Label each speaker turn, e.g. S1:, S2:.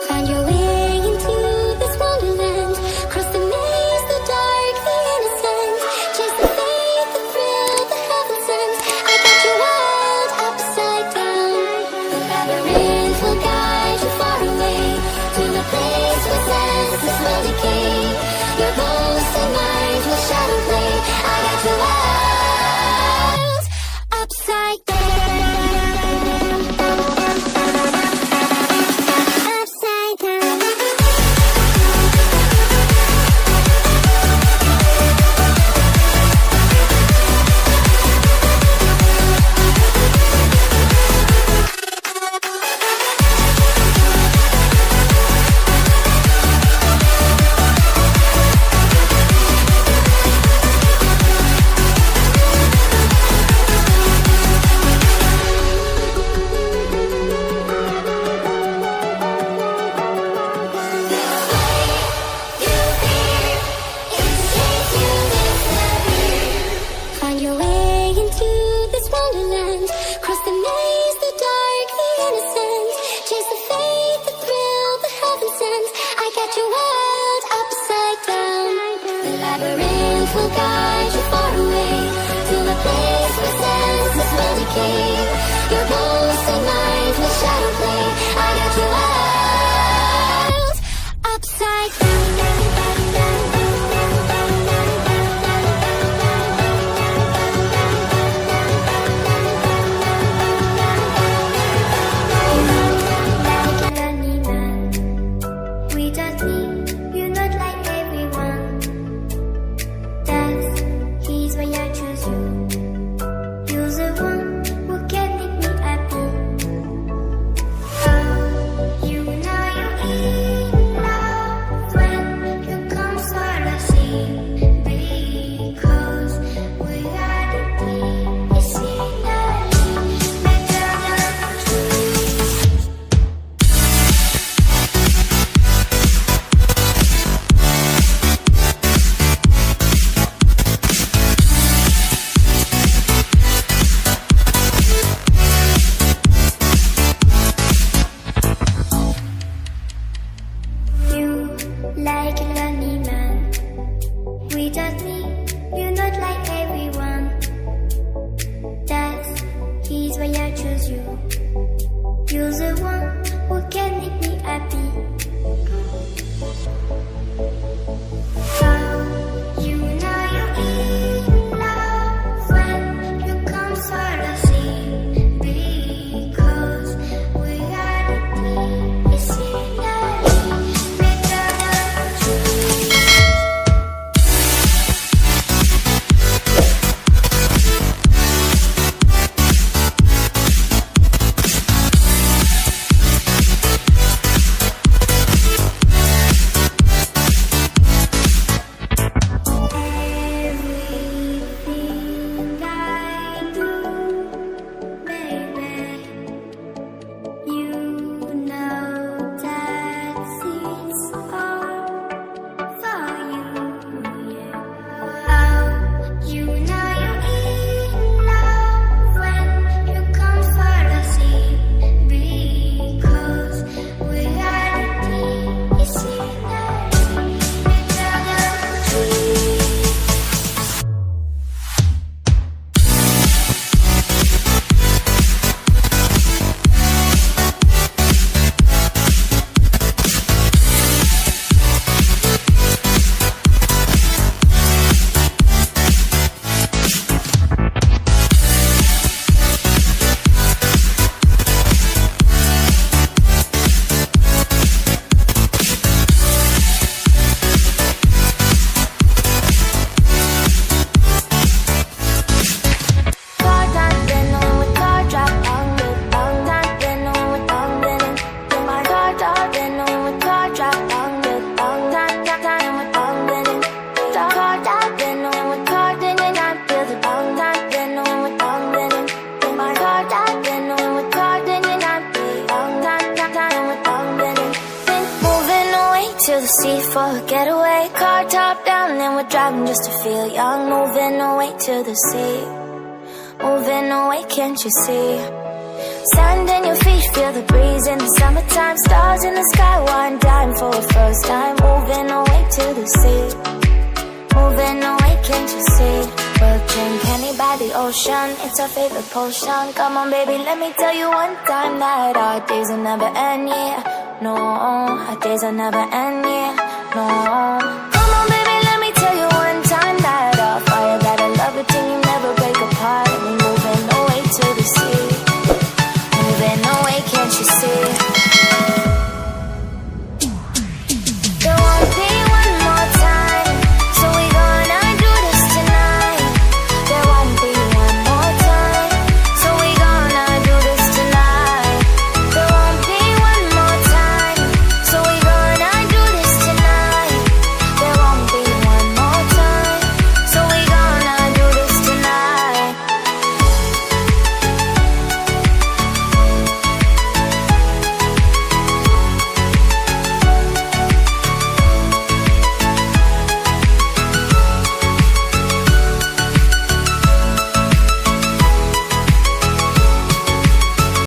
S1: Find your way into this wonderland. Cross the maze, the dark, the innocent. Chase the faith, the thrill, the heaven sent. I got you wild, upside down. The labyrinth will guide you far away to a place where senses will decay. Your ghost and mind will shadow play. I got you wild, upside down. Find your way into this wonderland. Cross the maze, the dark, the innocent. Chase the faith, the thrill, the heaven sent. I got you wild, upside down. The labyrinth will guide you far away to a place where senses will decay. Your ghost and mind will shadow play. I got you wild, upside down. Like a lonely man, without me, you're not like everyone. That is why I choose you. You're the one who can make me happy. How you know you're in love when you come solo see. Because reality is sea for a getaway. Car top down and we're driving just to feel young. Moving away to the sea, moving away, can't you see? Sand in your feet, feel the breeze in the summertime. Stars in the sky, one dime for a first time. Moving away to the sea, moving away, can't you see? We'll drink honey by the ocean, it's our favorite potion. Come on baby, let me tell you one time that our days will never end, yeah. No, our days will never end, yeah. No. Come on baby, let me tell you one time that our fire got a love it till you never break apart. And we're moving away to the sea,